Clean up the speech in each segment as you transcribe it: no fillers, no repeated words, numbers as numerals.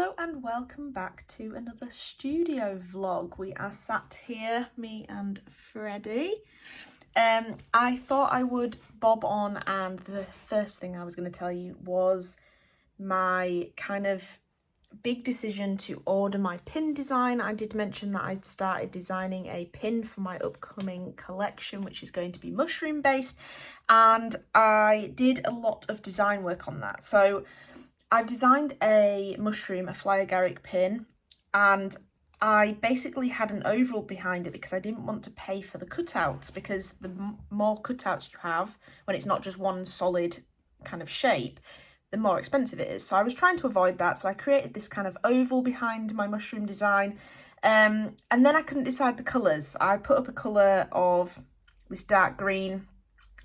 Hello and welcome back to another studio vlog. We are sat here, me and Freddie. I thought I would bob on, and the first thing I was going to tell you was my kind of big decision to order my pin design. I did mention that I'd started designing a pin for my upcoming collection, which is going to be mushroom based, and I did a lot of design work on that. So I've designed a mushroom, a fly agaric pin, and I basically had an oval behind it because I didn't want to pay for the cutouts, because the more cutouts you have, when it's not just one solid kind of shape, the more expensive it is. So I was trying to avoid that. So I created this kind of oval behind my mushroom design. And then I couldn't decide the colours. I put up a colour of this dark green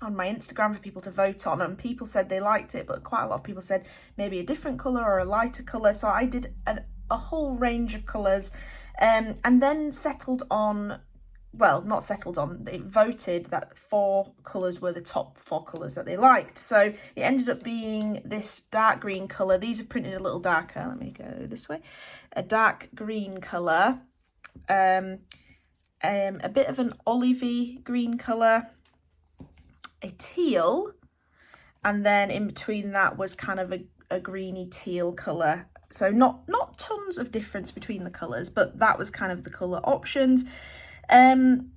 on my Instagram for people to vote on, and people said they liked it, but quite a lot of people said maybe a different colour or a lighter colour. So I did a whole range of colours, and then settled on, well, not settled on, they voted that 4 colours were the top 4 colours that they liked. So it ended up being this dark green colour. These are printed a little darker. Let me go this way. A dark green colour, a bit of an olivey green colour, a teal, and then in between that was kind of a greeny teal colour. So not tons of difference between the colours, but that was kind of the colour options. And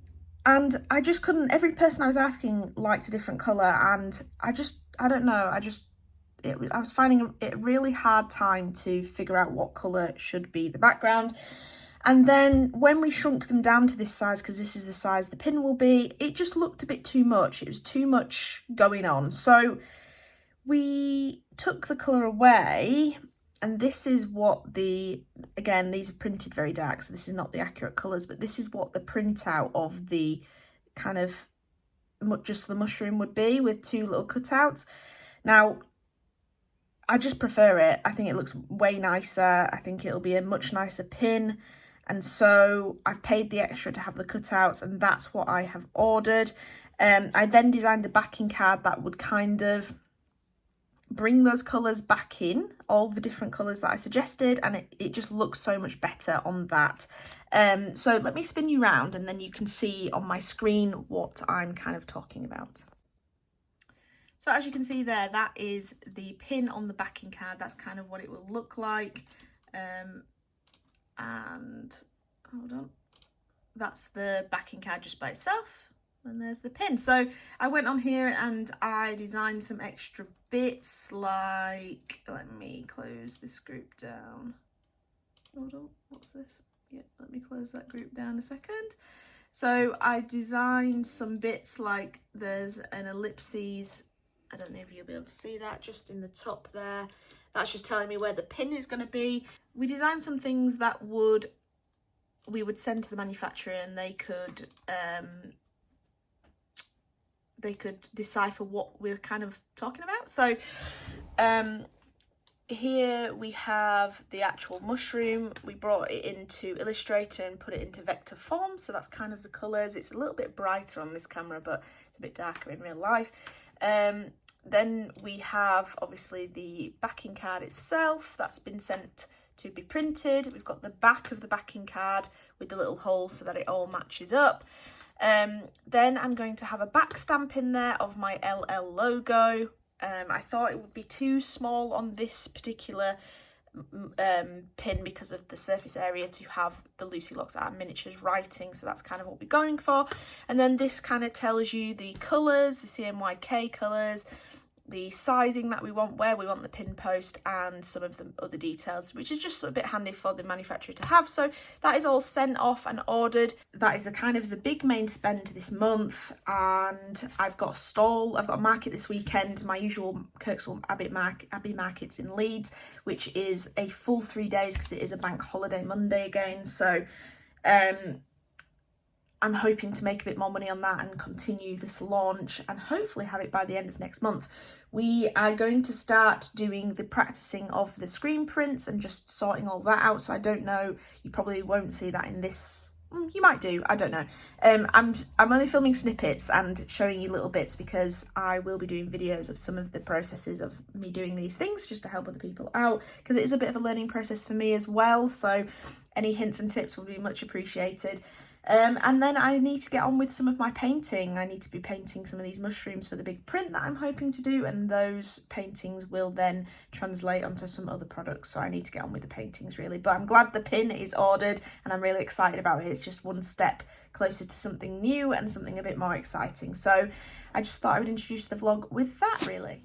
I just couldn't, every person I was asking liked a different colour, and I don't know, I was finding it a really hard time to figure out what colour should be the background. And then when we shrunk them down to this size, because this is the size the pin will be, it just looked a bit too much. It was too much going on. So we took the colour away, and this is what again, these are printed very dark, so this is not the accurate colours, but this is what the printout of the kind of just the mushroom would be, with 2 little cutouts. Now, I just prefer it. I think it looks way nicer. I think it'll be a much nicer pin. And so I've paid the extra to have the cutouts, and that's what I have ordered. I then designed a backing card that would kind of bring those colours back in, all the different colours that I suggested, and it just looks so much better on that. So let me spin you round, and then you can see on my screen what I'm kind of talking about. So as you can see there, that is the pin on the backing card. That's kind of what it will look like. And hold on, that's the backing card just by itself, and there's the pin. So I went on here and I designed some extra bits, like, let me close this group down. Hold on, what's this? Yeah, let me close that group down a second. So I designed some bits, like there's an ellipses, I don't know if you'll be able to see that, just in the top there. That's just telling me where the pin is going to be. We designed some things that we would send to the manufacturer, and they could decipher what we're kind of talking about. So here we have the actual mushroom. We brought it into Illustrator and put it into vector form, so that's kind of the colours. It's a little bit brighter on this camera, but it's a bit darker in real life. Then we have obviously the backing card itself that's been sent to be printed. We've got the back of the backing card with the little hole so that it all matches up. Then I'm going to have a back stamp in there of my LL logo. I thought it would be too small on this particular pin because of the surface area to have the Lucy Locks Art Miniatures writing, so that's kind of what we're going for. And then this kind of tells you the colours, the CMYK colours, the sizing that we want, where we want the pin post, and some of the other details, which is just a bit handy for the manufacturer to have. So that is all sent off and ordered. That is the big main spend this month, and I've got a stall, I've got a market this weekend, my usual Kirksall Abbey markets in Leeds, which is a full 3 days because it is a bank holiday Monday again. So I'm hoping to make a bit more money on that and continue this launch, and hopefully have it by the end of next month. We are going to start doing the practicing of the screen prints and just sorting all that out. So I don't know, you probably won't see that in this You might do, I don't know. I'm only filming snippets and showing you little bits because I will be doing videos of some of the processes of me doing these things just to help other people out, because it is a bit of a learning process for me as well, so any hints and tips will be much appreciated. And then I need to get on with some of my painting. I need to be painting some of these mushrooms for the big print that I'm hoping to do, and those paintings will then translate onto some other products, so I need to get on with the paintings really. But I'm glad the pin is ordered and I'm really excited about it. It's just one step closer to something new and something a bit more exciting. So I just thought I would introduce the vlog with that really.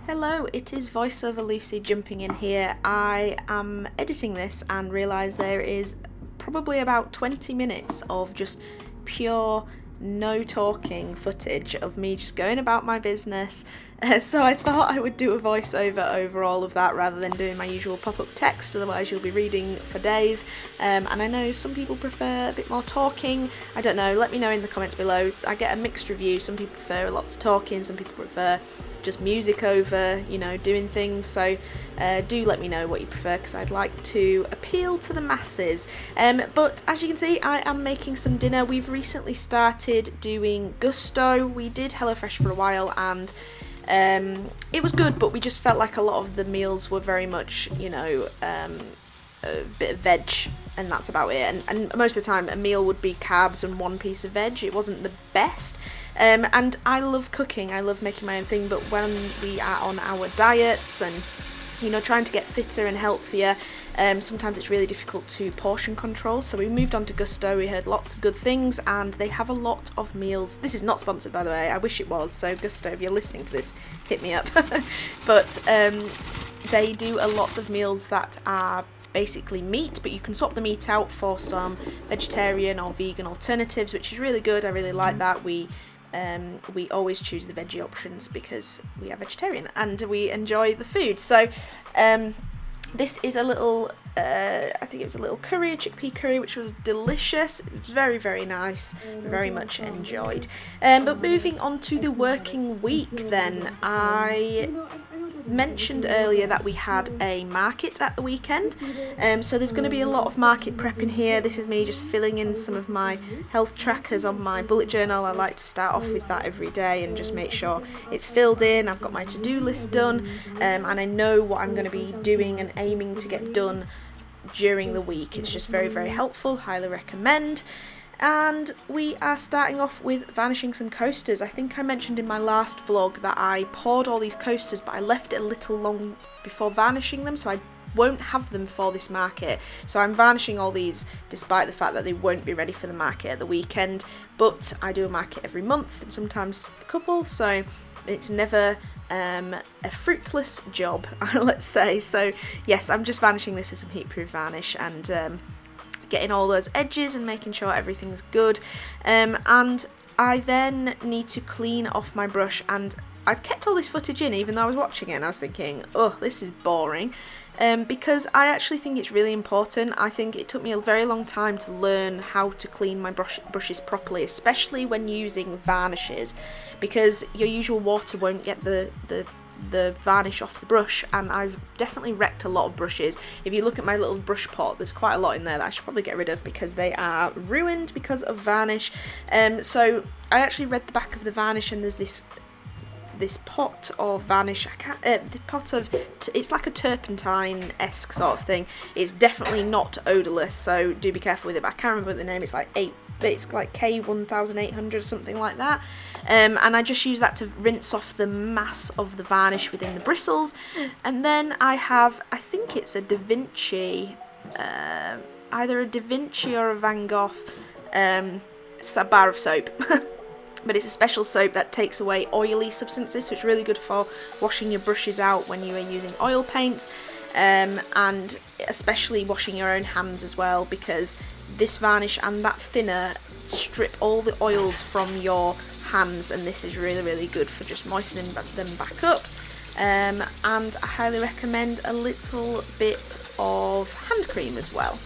Hello, it is VoiceOver Lucy jumping in here. I am editing this and realised there is probably about 20 minutes of just pure no talking footage of me just going about my business, so I thought I would do a voiceover over all of that rather than doing my usual pop-up text, otherwise you'll be reading for days. And I know some people prefer a bit more talking. I don't know, let me know in the comments below. So I get a mixed review. Some people prefer lots of talking, some people prefer just music over, you know, doing things. So do let me know what you prefer, because I'd like to appeal to the masses. But as you can see, I am making some dinner. We've recently started doing Gusto. We did HelloFresh for a while and it was good, but we just felt like a lot of the meals were very much, you know, a bit of veg, and that's about it. And most of the time a meal would be carbs and one piece of veg. It wasn't the best. And I love cooking, I love making my own thing, but when we are on our diets and, you know, trying to get fitter and healthier, sometimes it's really difficult to portion control. So we moved on to Gusto. We heard lots of good things and they have a lot of meals. This is not sponsored, by the way, I wish it was, so Gusto, if you're listening to this, hit me up. But they do a lot of meals that are basically meat, but you can swap the meat out for some vegetarian or vegan alternatives, which is really good. I really like that. We always choose the veggie options because we are vegetarian and we enjoy the food. So this is a little, I think it was a little curry, a chickpea curry, which was delicious. It was very, very nice, very much enjoyed. But moving on to the working week then, I mentioned earlier that we had a market at the weekend, so there's going to be a lot of market prep in here. This is me just filling in some of my health trackers on my bullet journal. I like to start off with that every day and just make sure it's filled in. I've got my to-do list done, and I know what I'm going to be doing and aiming to get done during the week. It's just very, very helpful, highly recommend. And we are starting off with varnishing some coasters. I think I mentioned in my last vlog that I poured all these coasters, but I left it a little long before varnishing them, so I won't have them for this market. So I'm varnishing all these despite the fact that they won't be ready for the market at the weekend, but I do a market every month, sometimes a couple, so it's never a fruitless job, let's say. So yes, I'm just varnishing this with some heat-proof varnish and getting all those edges and making sure everything's good, and I then need to clean off my brush. And I've kept all this footage in even though I was watching it and I was thinking, oh, this is boring, because I actually think it's really important. I think it took me a very long time to learn how to clean my brushes properly, especially when using varnishes, because your usual water won't get the varnish off the brush, and I've definitely wrecked a lot of brushes. If you look at my little brush pot, there's quite a lot in there that I should probably get rid of because they are ruined because of varnish. So I actually read the back of the varnish and there's this this pot of varnish. It's like a turpentine-esque sort of thing. It's definitely not odourless, so do be careful with it. But I can't remember the name. It's like K1800 or something like that. And I just use that to rinse off the mass of the varnish within the bristles. And then I have, I think it's a Da Vinci, either a Da Vinci or a Van Gogh bar of soap. But it's a special soap that takes away oily substances, so it's really good for washing your brushes out when you are using oil paints, and especially washing your own hands as well, because this varnish and that thinner strip all the oils from your hands, and this is really, really good for just moistening them back up. And I highly recommend a little bit of hand cream as well.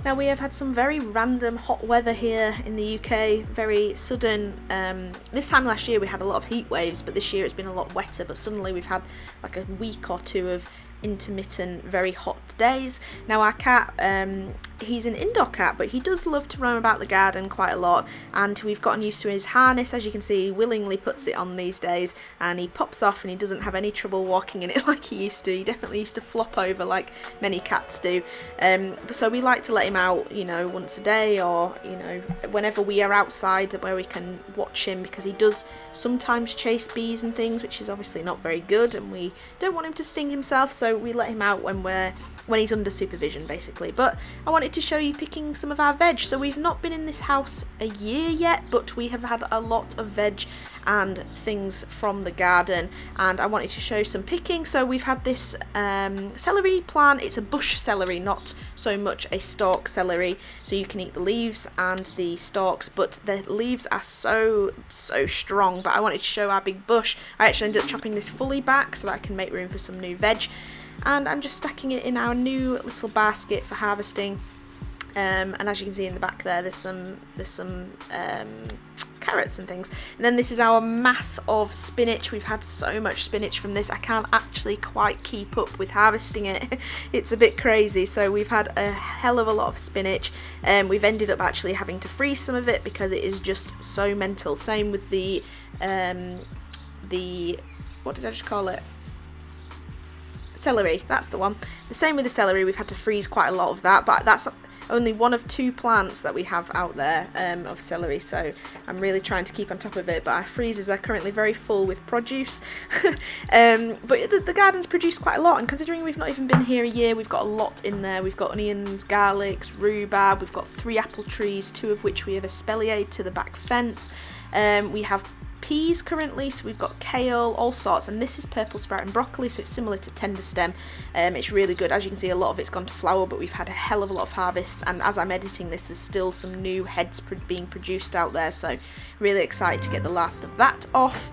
Now we have had some very random hot weather here in the UK, very sudden. This time last year we had a lot of heat waves, but this year it's been a lot wetter, but suddenly we've had like a week or two of intermittent, very hot days. Now our cat, he's an indoor cat, but he does love to roam about the garden quite a lot, and we've gotten used to his harness. As you can see, he willingly puts it on these days, and he pops off and he doesn't have any trouble walking in it like he used to. He definitely used to flop over like many cats do. So we like to let him out, you know, once a day, or, you know, whenever we are outside where we can watch him, because he does sometimes chase bees and things, which is obviously not very good, and we don't want him to sting himself, so we let him out when he's under supervision, basically. But I wanted to show you picking some of our veg. So we've not been in this house a year yet, but we have had a lot of veg and things from the garden, and I wanted to show some picking. So we've had this celery plant. It's a bush celery, not so much a stalk celery, so you can eat the leaves and the stalks, but the leaves are so strong. But I wanted to show our big bush. I actually ended up chopping this fully back so that I can make room for some new veg, and I'm just stacking it in our new little basket for harvesting. And as you can see in the back there, there's some carrots and things. And then this is our mass of spinach. We've had so much spinach from this, I can't actually quite keep up with harvesting it. It's a bit crazy. So we've had a hell of a lot of spinach, and we've ended up actually having to freeze some of it because it is just so mental. Same with the what did I just call it? Celery, that's the one. The same with the celery, we've had to freeze quite a lot of that, but that's only one of 2 plants that we have out there of celery, so I'm really trying to keep on top of it. But our freezers are currently very full with produce. But the garden's produced quite a lot, and considering we've not even been here a year, we've got a lot in there. We've got onions, garlics, rhubarb, we've got 3 apple trees, 2 of which we have espaliered to the back fence. We have peas currently, so we've got kale, all sorts, and this is purple sprout and broccoli, so it's similar to tender stem. It's really good. As you can see, a lot of it's gone to flower, but we've had a hell of a lot of harvests, and as I'm editing this, there's still some new heads being produced out there, so really excited to get the last of that off.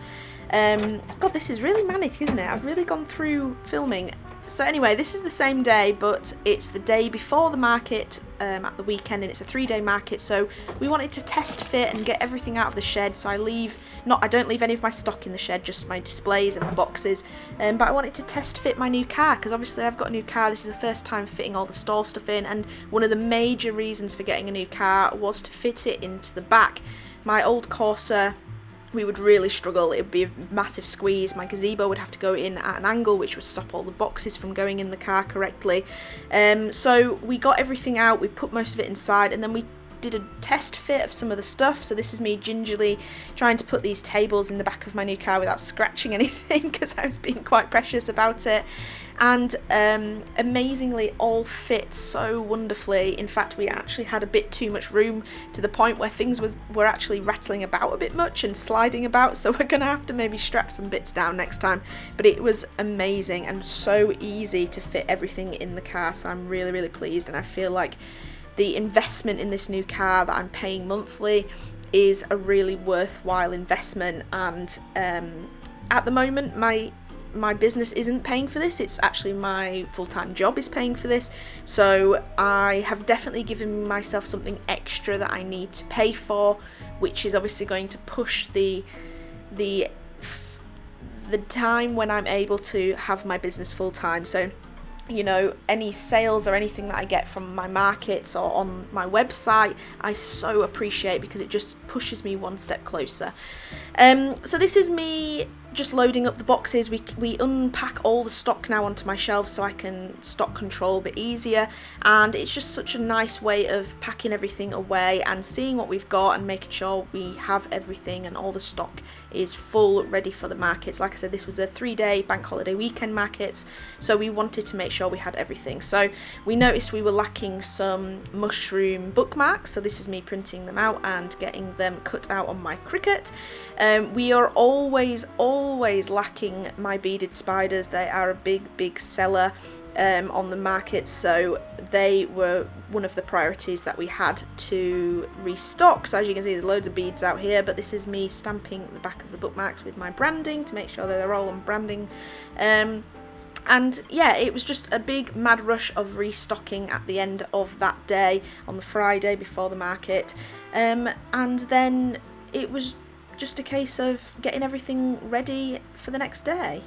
God, this is really manic, isn't it? I've really gone through filming. So anyway, this is the same day, but it's the day before the market at the weekend, and it's a 3-day market, so we wanted to test fit and get everything out of the shed. So I don't leave any of my stock in the shed, just my displays and the boxes, but I wanted to test fit my new car, because obviously I've got a new car. This is the first time fitting all the store stuff in, and one of the major reasons for getting a new car was to fit it into the back. My old Corsa, we would really struggle. It would be a massive squeeze. My gazebo would have to go in at an angle, which would stop all the boxes from going in the car correctly. So we got everything out, we put most of it inside, and then we did a test fit of some of the stuff. So this is me gingerly trying to put these tables in the back of my new car without scratching anything, because I was being quite precious about it. And amazingly all fit so wonderfully. In fact, we actually had a bit too much room, to the point where things were actually rattling about a bit much and sliding about, so we're gonna have to maybe strap some bits down next time. But it was amazing and so easy to fit everything in the car, so I'm really, really pleased, and I feel like the investment in this new car that I'm paying monthly is a really worthwhile investment, and at the moment my business isn't paying for this. It's actually my full-time job is paying for this, so I have definitely given myself something extra that I need to pay for, which is obviously going to push the time when I'm able to have my business full-time. So, you know, any sales or anything that I get from my markets or on my website, I so appreciate, because it just pushes me one step closer. So this is me just loading up the boxes. We unpack all the stock now onto my shelves so I can stock control a bit easier, and it's just such a nice way of packing everything away and seeing what we've got and making sure we have everything and all the stock is full, ready for the markets. Like I said, this was a 3-day bank holiday weekend markets, so we wanted to make sure we had everything. So we noticed we were lacking some mushroom bookmarks, so this is me printing them out and getting them cut out on my Cricut. We are always lacking my beaded spiders. They are a big seller on the market, so they were one of the priorities that we had to restock. So as you can see, there's loads of beads out here, but this is me stamping the back of the bookmarks with my branding to make sure that they're all on branding. And yeah, it was just a big mad rush of restocking at the end of that day on the Friday before the market, and then it was just a case of getting everything ready for the next day.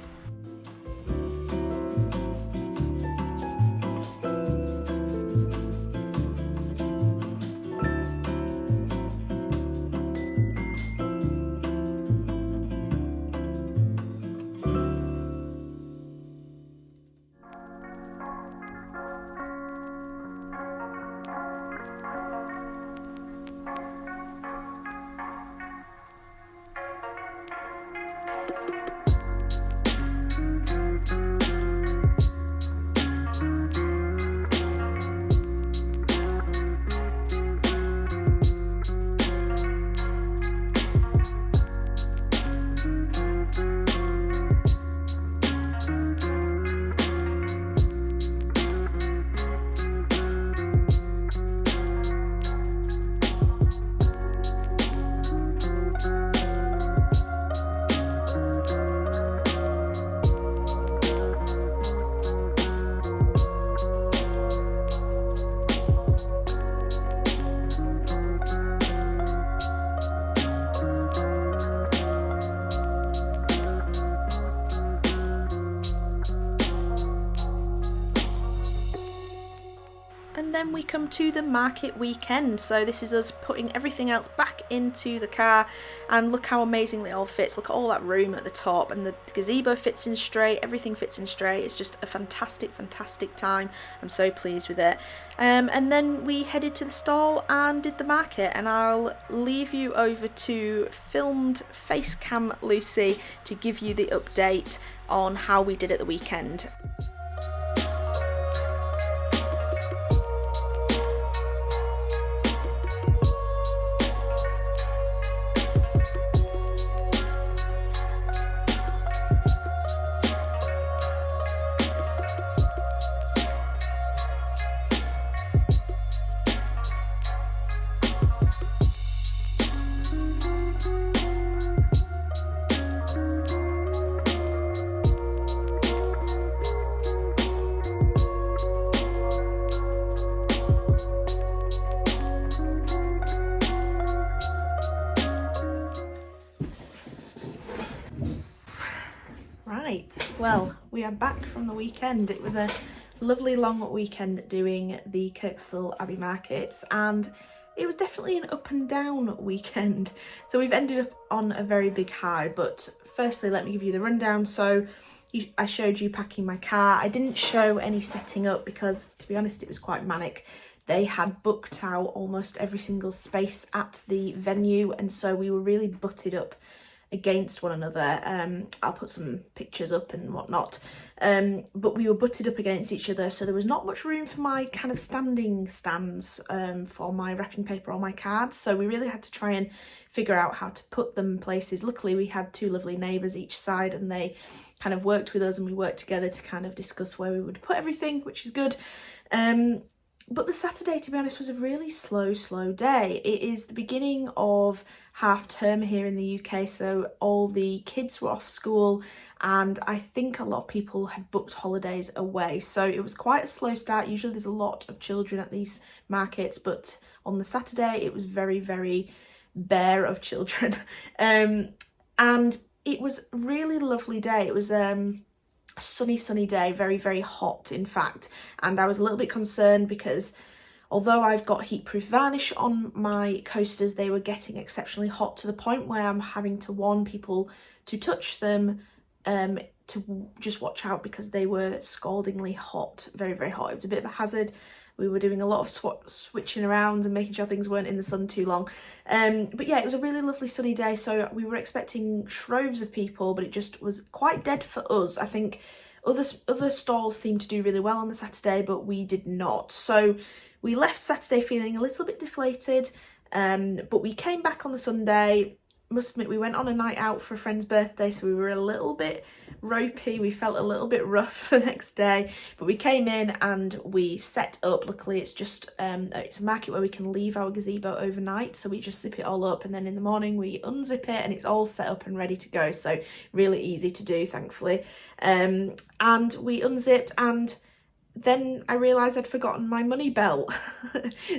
And then we come to the market weekend. So this is us putting everything else back into the car, and look how amazingly it all fits. Look at all that room at the top, and the gazebo fits in straight, everything fits in straight. It's just a fantastic time. I'm so pleased with it. And then we headed to the stall and did the market, and I'll leave you over to filmed face cam Lucy to give you the update on how we did at the weekend. Well, we are back from the weekend. It was a lovely long weekend doing the Kirkstall Abbey markets, and it was definitely an up and down weekend. So we've ended up on a very big high, but firstly let me give you the rundown. So I showed you packing my car. I didn't show any setting up because, to be honest, it was quite manic. They had booked out almost every single space at the venue, and so we were really butted up against one another. I'll put some pictures up and whatnot, but we were butted up against each other, so there was not much room for my kind of standing stands for my wrapping paper or my cards, so we really had to try and figure out how to put them places. Luckily we had two lovely neighbours each side, and they kind of worked with us, and we worked together to kind of discuss where we would put everything, which is good. But the Saturday, to be honest, was a really slow day. It is the beginning of half term here in the UK, so all the kids were off school, and I think a lot of people had booked holidays away. So it was quite a slow start. Usually there's a lot of children at these markets, but on the Saturday it was very, very bare of children. And it was a really lovely day. It was sunny day, very, very hot in fact, and I was a little bit concerned because although I've got heatproof varnish on my coasters, they were getting exceptionally hot to the point where I'm having to warn people to touch them, to just watch out because they were scaldingly hot, very, very hot. It was a bit of a hazard. We were doing a lot of switching around and making sure things weren't in the sun too long. But yeah, it was a really lovely sunny day, so we were expecting droves of people, but it just was quite dead for us. I think other stalls seemed to do really well on the Saturday, but we did not. So we left Saturday feeling a little bit deflated, but we came back on the Sunday. Must admit, we went on a night out for a friend's birthday, so we were a little bit ropey. We felt a little bit rough the next day, but we came in and we set up. Luckily, it's just it's a market where we can leave our gazebo overnight, so we just zip it all up, and then in the morning we unzip it and it's all set up and ready to go. So really easy to do, thankfully. And we unzipped, and then I realised I'd forgotten my money belt.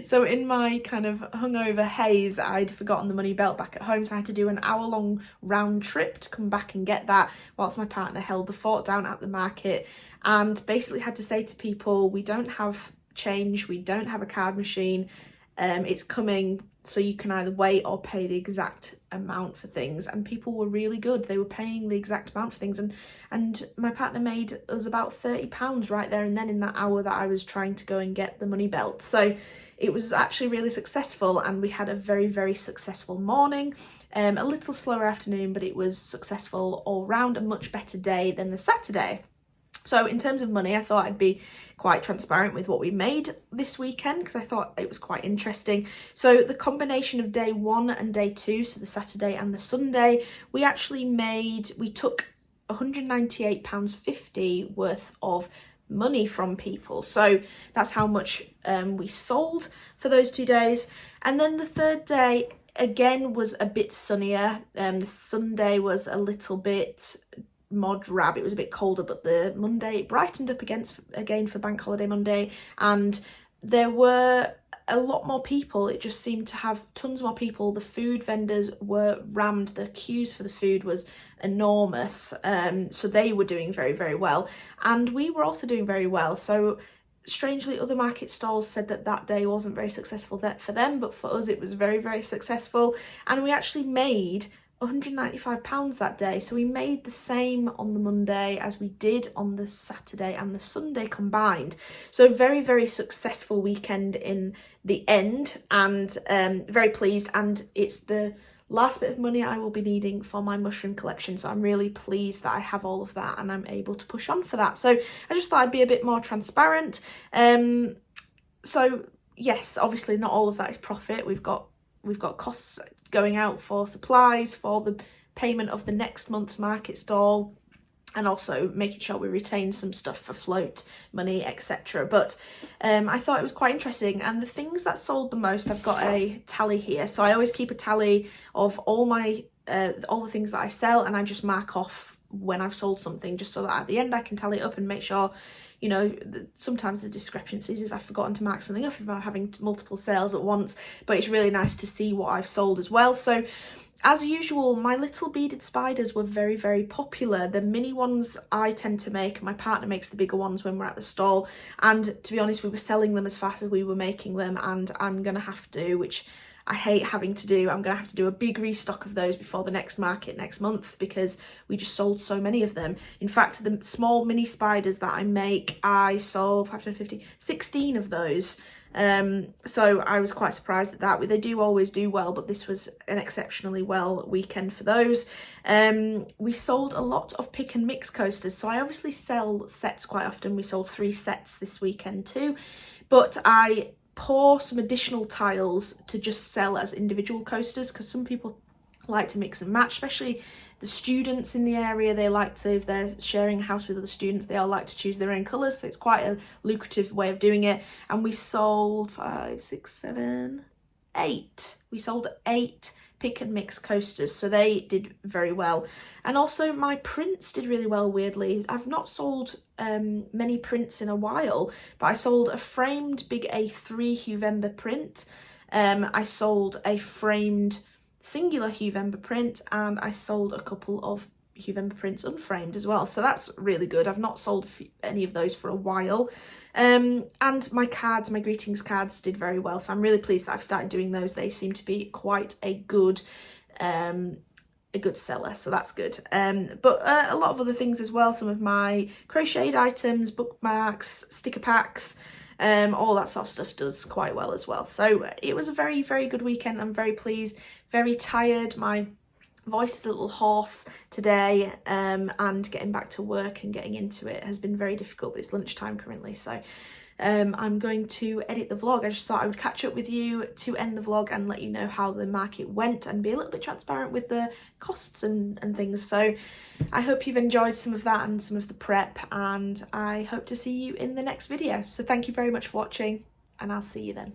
So in my kind of hungover haze, I'd forgotten the money belt back at home, so I had to do an hour-long round trip to come back and get that, whilst my partner held the fort down at the market, and basically had to say to people, we don't have change, we don't have a card machine, it's coming, so you can either wait or pay the exact amount for things. And people were really good. They were paying the exact amount for things, and my partner made us about £30 right there and then in that hour that I was trying to go and get the money belt. So it was actually really successful, and we had a very, very successful morning. A little slower afternoon, but it was successful all round, a much better day than the Saturday. So in terms of money, I thought I'd be quite transparent with what we made this weekend because I thought it was quite interesting. So the combination of day 1 and day 2, so the Saturday and the Sunday, we took £198.50 worth of money from people. So that's how much we sold for those 2 days. And then the third day again was a bit sunnier. The Sunday was a little bit more drab, it was a bit colder, but the Monday it brightened up again for Bank Holiday Monday, and there were a lot more people. It just seemed to have tons more people. The food vendors were rammed, the queues for the food was enormous, so they were doing very, very well, and we were also doing very well. So strangely, other market stalls said that day wasn't very successful for them, but for us it was very, very successful, and we actually made £195 that day. So we made the same on the Monday as we did on the Saturday and the Sunday combined. So very, very successful weekend in the end, and very pleased. And it's the last bit of money I will be needing for my mushroom collection, so I'm really pleased that I have all of that and I'm able to push on for that. So I just thought I'd be a bit more transparent. So yes, obviously not all of that is profit. We've got costs going out for supplies, for the payment of the next month's market stall, and also making sure we retain some stuff for float money, etc. But I thought it was quite interesting, and the things that sold the most, I've got a tally here. So I always keep a tally of all the things that I sell, and I just mark off when I've sold something, just so that at the end I can tally it up and make sure, you know, sometimes the discrepancies if I've forgotten to mark something up, if I'm having multiple sales at once, but it's really nice to see what I've sold as well. So as usual, my little beaded spiders were very, very popular. The mini ones I tend to make, my partner makes the bigger ones when we're at the stall, and to be honest, we were selling them as fast as we were making them, and I'm gonna have to, which I hate having to do, I'm going to have to do a big restock of those before the next market next month, because we just sold so many of them. In fact, the small mini spiders that I make, I sold 16 of those. So I was quite surprised at that. They do always do well, but this was an exceptionally well weekend for those. We sold a lot of pick and mix coasters, so I obviously sell sets quite often. We sold 3 sets this weekend too, but I pour some additional tiles to just sell as individual coasters, because some people like to mix and match, especially the students in the area. They like to, if they're sharing a house with other students, they all like to choose their own colours, so it's quite a lucrative way of doing it. And we sold 5, 6, 7, 8. We sold 8 pick and mix coasters, so they did very well. And also my prints did really well, weirdly. I've not sold many prints in a while, but I sold a framed big A3 Huevember print. I sold a framed singular Huevember print, and I sold a couple of Huevember prints unframed as well, so that's really good. I've not sold any of those for a while. And my cards, my greetings cards, did very well, so I'm really pleased that I've started doing those. They seem to be quite a good seller, so that's good. But a lot of other things as well, some of my crocheted items, bookmarks, sticker packs, all that sort of stuff does quite well as well. So it was a very, very good weekend. I'm very pleased, very tired. My voice is a little hoarse today, and getting back to work and getting into it has been very difficult, but it's lunchtime currently, so I'm going to edit the vlog. I just thought I would catch up with you to end the vlog and let you know how the market went and be a little bit transparent with the costs and things. So I hope you've enjoyed some of that and some of the prep, and I hope to see you in the next video. So thank you very much for watching, and I'll see you then.